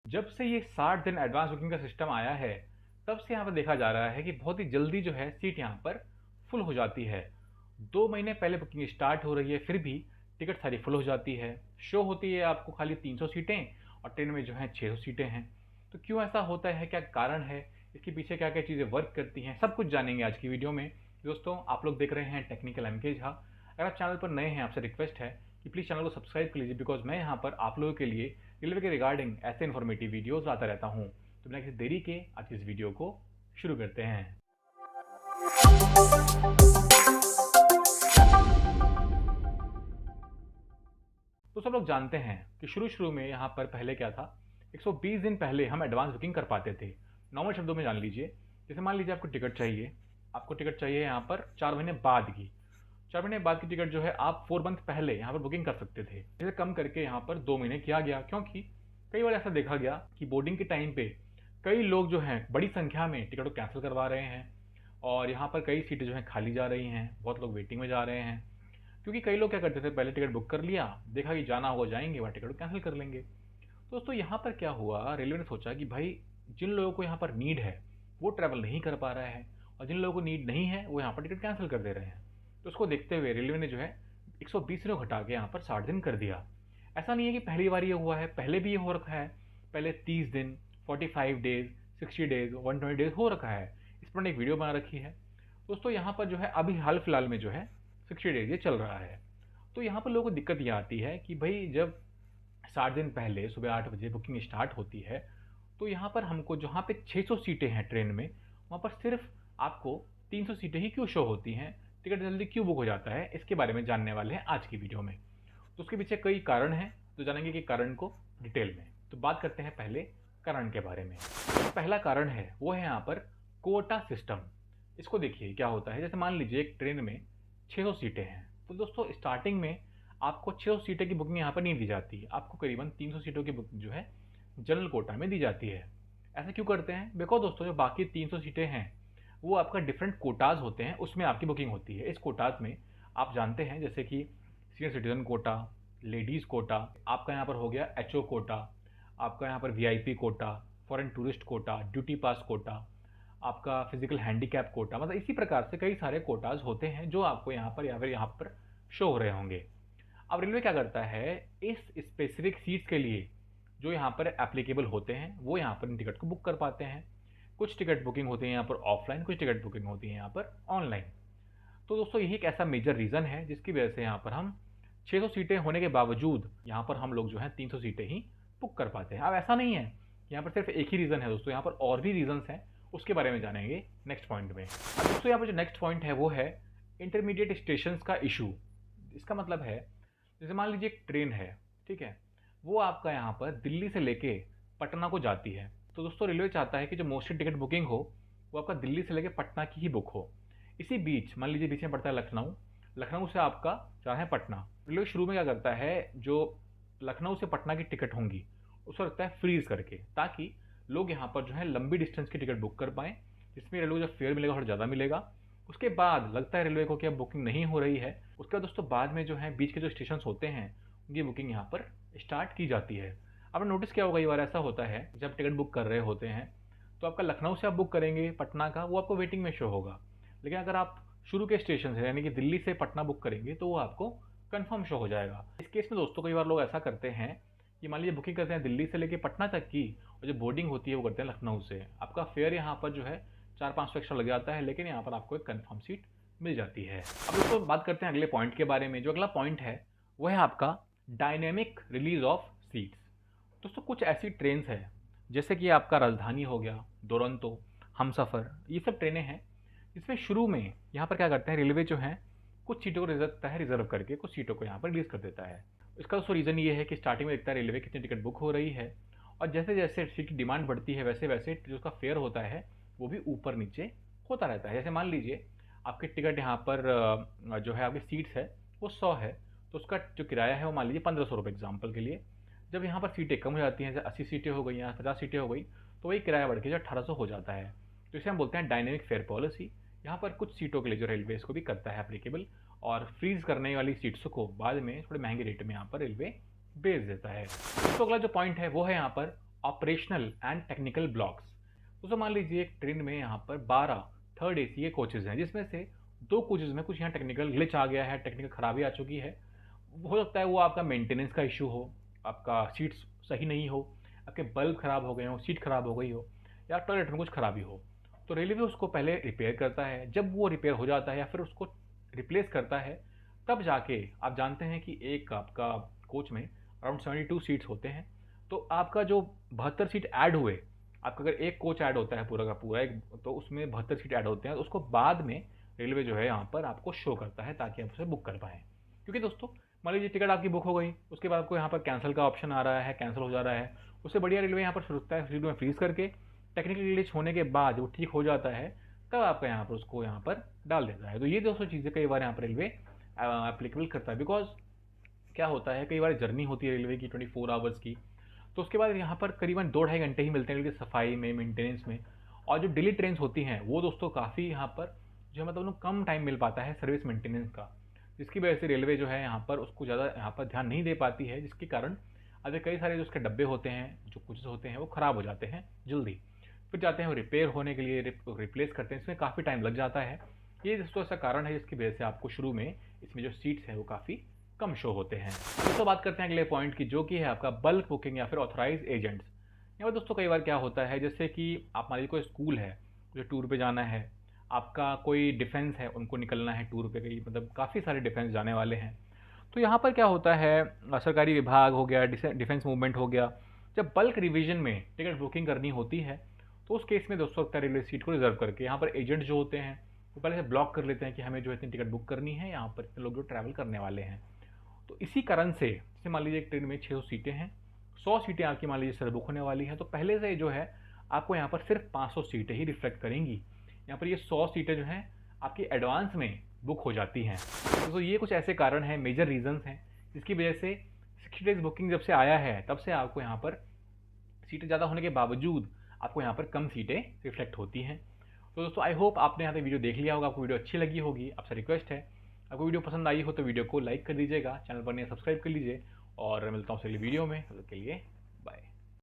जब से ये 60 दिन एडवांस बुकिंग का सिस्टम आया है, तब से यहाँ पर देखा जा रहा है कि बहुत ही जल्दी जो है सीट यहाँ पर फुल हो जाती है। 2 महीने पहले बुकिंग स्टार्ट हो रही है, फिर भी टिकट सारी फुल हो जाती है। शो होती है आपको खाली 300 सीटें और ट्रेन में जो है 600 सीटें हैं। तो क्यों ऐसा होता है, क्या कारण है, इसके पीछे क्या क्या चीज़ें वर्क करती हैं, सब कुछ जानेंगे आज की वीडियो में। दोस्तों, आप लोग देख रहे हैं टेक्निकल एमके झा। अगर आप चैनल पर नए हैं, आपसे रिक्वेस्ट है कि प्लीज़ चैनल को सब्सक्राइब कर लीजिए, बिकॉज मैं यहाँ पर आप लोगों के लिए रेलवे के रिगार्डिंग ऐसे इन्फॉर्मेटिव वीडियोस लाता रहता हूँ। तो बिना किसी देरी के आज इस वीडियो को शुरू करते हैं। तो सब लोग जानते हैं कि शुरू में यहाँ पर पहले क्या था, 120 दिन पहले हम एडवांस बुकिंग कर पाते थे। नॉर्मल शब्दों में जान लीजिए, जैसे मान लीजिए आपको टिकट चाहिए यहाँ पर 4 महीने बाद की। 4 महीने बाद की टिकट जो है आप 4 मंथ पहले यहाँ पर बुकिंग कर सकते थे। इसे कम करके यहाँ पर 2 महीने किया गया, क्योंकि कई बार ऐसा देखा गया कि बोर्डिंग के टाइम पे कई लोग जो हैं बड़ी संख्या में टिकट को कैंसिल करवा रहे हैं और यहाँ पर कई सीटें जो हैं खाली जा रही हैं, बहुत लोग वेटिंग में जा रहे हैं। क्योंकि कई लोग क्या करते थे, पहले टिकट बुक कर लिया, देखा कि जाना होगा जाएंगे, वहाँ टिकट कैंसिल कर लेंगे। तो दोस्तों यहाँ पर क्या हुआ, रेलवे ने सोचा कि भाई जिन लोगों को यहाँ पर नीड है वो ट्रैवल नहीं कर पा रहा है और जिन लोगों को नीड नहीं है वो यहाँ पर टिकट कैंसिल कर दे रहे हैं। तो उसको देखते हुए रेलवे ने जो है 120 दिनों घटा के यहाँ पर 60 दिन कर दिया। ऐसा नहीं है कि पहली बार ये हुआ है, पहले भी ये हो रखा है। पहले 30 दिन, 45 डेज, 60 डेज, 120 डेज हो रखा है। इस पर एक वीडियो बना रखी है। दोस्तों यहाँ पर जो है अभी हाल फिलहाल में जो है 60 डेज ये चल रहा है। तो यहाँ पर लोगों को दिक्कत ये आती है कि भाई जब 60 दिन पहले सुबह 8 बजे बुकिंग स्टार्ट होती है, तो यहाँ पर हमको जहाँ पे 600 सीटें हैं ट्रेन में, वहाँ पर सिर्फ आपको 300 सीटें ही क्यों शो होती हैं, टिकट जल्दी क्यों बुक हो जाता है, इसके बारे में जानने वाले हैं आज की वीडियो में। तो उसके पीछे कई कारण हैं, तो जानेंगे कि कारण को डिटेल में। तो बात करते हैं पहले कारण के बारे में। जो पहला कारण है वो है यहाँ पर कोटा सिस्टम। इसको देखिए क्या होता है, जैसे मान लीजिए एक ट्रेन में 600 सीटें हैं, तो दोस्तों स्टार्टिंग में आपको 600 सीटें की बुकिंग यहाँ पर नहीं दी जाती, आपको करीबन 300 सीटों की बुकिंग जो है जनरल कोटा में दी जाती है। ऐसा क्यों करते हैं, बिकॉज दोस्तों जो बाकी 300 सीटें हैं वो आपका डिफरेंट कोटाज होते हैं, उसमें आपकी बुकिंग होती है। इस कोटाज में आप जानते हैं जैसे कि senior citizen quota, ladies quota, आपका यहाँ पर हो गया एचओ कोटा, आपका यहाँ पर VIP quota, foreign tourist quota, duty pass quota, आपका फिजिकल हैंडीकैप कोटा, मतलब इसी प्रकार से कई सारे कोटाज होते हैं जो आपको यहाँ पर या फिर यहाँ पर शो हो रहे होंगे। अब रेलवे क्या करता है, इस स्पेसिफिक सीट्स के लिए जो यहाँ पर एप्लीकेबल होते हैं वो यहाँ पर इन टिकट को बुक कर पाते हैं। कुछ टिकट बुकिंग होती है यहाँ पर ऑफलाइन, कुछ टिकट बुकिंग होती है यहाँ पर ऑनलाइन। तो दोस्तों यही एक ऐसा मेजर रीज़न है जिसकी वजह से यहाँ पर हम 600 सीटें होने के बावजूद यहाँ पर हम लोग जो हैं 300 सीटें ही बुक कर पाते हैं। अब ऐसा नहीं है, यहाँ पर सिर्फ एक ही रीज़न है दोस्तों, यहाँ पर और भी रीजंस हैं, उसके बारे में जानेंगे नेक्स्ट पॉइंट में। अब दोस्तों यहाँ पर जो नेक्स्ट पॉइंट है वो है इंटरमीडिएट स्टेशन का इशू। इसका मतलब है, जैसे मान लीजिए एक ट्रेन है, ठीक है, वो आपका यहाँ पर दिल्ली से लेके पटना को जाती है। तो दोस्तों रेलवे चाहता है कि जो मोस्टली टिकट बुकिंग हो वो आपका दिल्ली से लेके पटना की ही बुक हो। इसी बीच मान लीजिए बीच में पड़ता है लखनऊ, लखनऊ से आपका जा है पटना। रेलवे शुरू में क्या करता है, जो लखनऊ से पटना की टिकट होंगी उसको रखता है फ्रीज करके, ताकि लोग यहाँ पर जो है लंबी डिस्टेंस की टिकट बुक कर पाएँ, जिसमें रेलवे को जब फेयर मिलेगा थोड़ा ज़्यादा मिलेगा। उसके बाद लगता है रेलवे को कि अब बुकिंग नहीं हो रही है, उसके बाद दोस्तों बाद में जो है बीच के जो स्टेशन होते हैं उनकी बुकिंग यहाँ पर स्टार्ट की जाती है। आपने नोटिस किया होगा, कई बार ऐसा होता है जब टिकट बुक कर रहे होते हैं तो आपका लखनऊ से आप बुक करेंगे पटना का, वो आपको वेटिंग में शो होगा। लेकिन अगर आप शुरू के स्टेशन से यानी कि दिल्ली से पटना बुक करेंगे तो वो आपको कंफर्म शो हो जाएगा। इस केस में दोस्तों कई बार लोग ऐसा करते हैं कि मान लीजिए बुकिंग करते हैं दिल्ली से लेके पटना तक की, और जो बोर्डिंग होती है वो करते हैं लखनऊ से। आपका फेयर यहाँ पर जो है 400-500 एक्स्ट्रा लग जाता है, लेकिन यहाँ पर आपको एक कन्फर्म सीट मिल जाती है। अब दोस्तों बात करते हैं अगले पॉइंट के बारे में। जो अगला पॉइंट है वो है आपका डायनेमिक रिलीज ऑफ सीट्स। दोस्तों कुछ ऐसी ट्रेन्स हैं जैसे कि आपका राजधानी हो गया, दुरंतो, हमसफ़र, ये सब ट्रेनें हैं जिसमें शुरू में यहाँ पर क्या करते हैं, रेलवे जो है कुछ सीटों को रिजर्व करके कुछ सीटों को यहाँ पर रिलीज़ कर देता है। इसका दोस्तों रीज़न ये है कि स्टार्टिंग में देखता है रेलवे कितनी टिकट बुक हो रही है, और जैसे जैसे सीट की डिमांड बढ़ती है वैसे वैसे जो उसका फेयर होता है वो भी ऊपर नीचे होता रहता है। जैसे मान लीजिए आपकी टिकट यहाँ पर जो है आपकी सीट्स है वो 100 है, तो उसका जो किराया है वो मान लीजिए 1500 रुपये एग्जाम्पल के लिए। जब यहाँ पर सीटें कम हो जाती हैं, जैसे 80 सीटें हो गई या 50 सीटें हो गई, तो वही किराया बढ़ के जो 1800 हो जाता है। तो इसे हम बोलते हैं डायनेमिक फेयर पॉलिसी। यहाँ पर कुछ सीटों के लिए जो रेलवे इसको भी करता है एप्लीकेबल, और फ्रीज करने वाली सीट्स को बाद में थोड़े महंगे रेट में यहाँ पर रेलवे बेच देता है। तो अगला जो पॉइंट है वो है यहाँ पर ऑपरेशनल एंड टेक्निकल ब्लॉक्स। दोस्तों मान लीजिए एक ट्रेन में यहाँ पर 12 थर्ड एसी के कोचेज़ हैं, जिसमें से 2 कोचेज़ में कुछ यहाँ टेक्निकल ग्लिच आ गया है, टेक्निकल खराबी आ चुकी है। हो सकता है वो आपका मेंटेनेंस का इशू हो, आपका सीट्स सही नहीं हो, आपके बल्ब खराब हो गए हो, सीट खराब हो गई हो, या टॉयलेट में कुछ खराबी हो। तो रेलवे उसको पहले रिपेयर करता है। जब वो रिपेयर हो जाता है या फिर उसको रिप्लेस करता है, तब जाके आप जानते हैं कि एक आपका कोच में अराउंड 72 सीट्स होते हैं। तो आपका जो 72 सीट ऐड हुए, आपका अगर एक कोच ऐड होता है पूरा का पूरा एक, तो उसमें 72 सीट ऐड होते हैं। तो उसको बाद में रेलवे जो है यहाँ पर आपको शो करता है ताकि आप उसे बुक कर पाएँ। क्योंकि दोस्तों मान लीजिए टिकट आपकी बुक हो गई, उसके बाद आपको यहाँ पर कैंसिल का ऑप्शन आ रहा है, कैंसिल हो जा रहा है। उससे बढ़िया रेलवे यहाँ पर सोचता है शुरू में फ्रीज करके, टेक्निकल ग्लिच होने के बाद वो ठीक हो जाता है, तब आपका यहाँ पर उसको यहाँ पर डाल देता है। तो ये दोस्तों चीज़ें कई बार यहाँ पर रेलवे एप्लीकेबल करता है। बिकॉज क्या होता है, कई बार जर्नी होती है रेलवे की 24 आवर्स की, तो उसके बाद यहाँ पर करीबन 2-2.5 घंटे ही मिलते हैं रेलवे सफाई में, मेंटेनेंस में। और जो डेली ट्रेन होती हैं वो दोस्तों काफ़ी यहाँ पर जो है मतलब उन्हें कम टाइम मिल पाता है सर्विस मेंटेनेंस का, जिसकी वजह से रेलवे जो है यहाँ पर उसको ज़्यादा यहाँ पर ध्यान नहीं दे पाती है, जिसके कारण अगर कई सारे जो उसके डब्बे होते हैं, जो कोचेस होते हैं, वो ख़राब हो जाते हैं जल्दी। फिर जाते हैं वो रिपेयर होने के लिए, रिप्लेस करते हैं, इसमें काफ़ी टाइम लग जाता है। ये दोस्तों ऐसा कारण है जिसकी वजह से आपको शुरू में इसमें जो सीट्स हैं वो काफ़ी कम शो होते हैं। दोस्तों बात करते हैं अगले पॉइंट की, जो कि है आपका बल्क बुकिंग या फिर ऑथराइज एजेंट्स। यहाँ पर दोस्तों कई बार क्या होता है, जैसे कि आप मान लीजिए कोई स्कूल है जो टूर पे जाना है, आपका कोई डिफेंस है, उनको निकलना है टूर पे, कहीं मतलब काफ़ी सारे डिफेंस जाने वाले हैं। तो यहाँ पर क्या होता है, सरकारी विभाग हो गया, डिफेंस मूवमेंट हो गया, जब बल्क रिवीजन में टिकट बुकिंग करनी होती है, तो उस केस में दोस्तों रेलवे सीट को रिजर्व करके यहाँ पर एजेंट जो होते हैं वो पहले से ब्लॉक कर लेते हैं कि हमें जो इतनी टिकट बुक करनी है, यहाँ पर इतने लोग जो ट्रैवल करने वाले हैं। तो इसी कारण से जैसे मान लीजिए एक ट्रेन में 600 सीटें हैं, 100 सीटें आपकी मान लीजिए सर बुक होने वाली हैं, तो पहले से जो है आपको यहाँ पर सिर्फ 500 सीटें ही रिफ्लेक्ट करेंगी। यहाँ पर ये 100 सीटें जो हैं आपकी एडवांस में बुक हो जाती हैं। तो ये कुछ ऐसे कारण हैं, मेजर रीजंस हैं, जिसकी वजह से 60 डेज बुकिंग जब से आया है तब से आपको यहाँ पर सीटें ज़्यादा होने के बावजूद आपको यहाँ पर कम सीटें रिफ्लेक्ट होती हैं। तो दोस्तों आई होप आपने यहाँ तक वीडियो देख लिया होगा, आपको वीडियो अच्छी लगी होगी। आपसे रिक्वेस्ट है, आपको वीडियो पसंद आई हो तो वीडियो को लाइक कर दीजिएगा, चैनल पर नए सब्सक्राइब कर लीजिए, और मिलता हूँ अगली वीडियो में। तब तक के लिए बाय।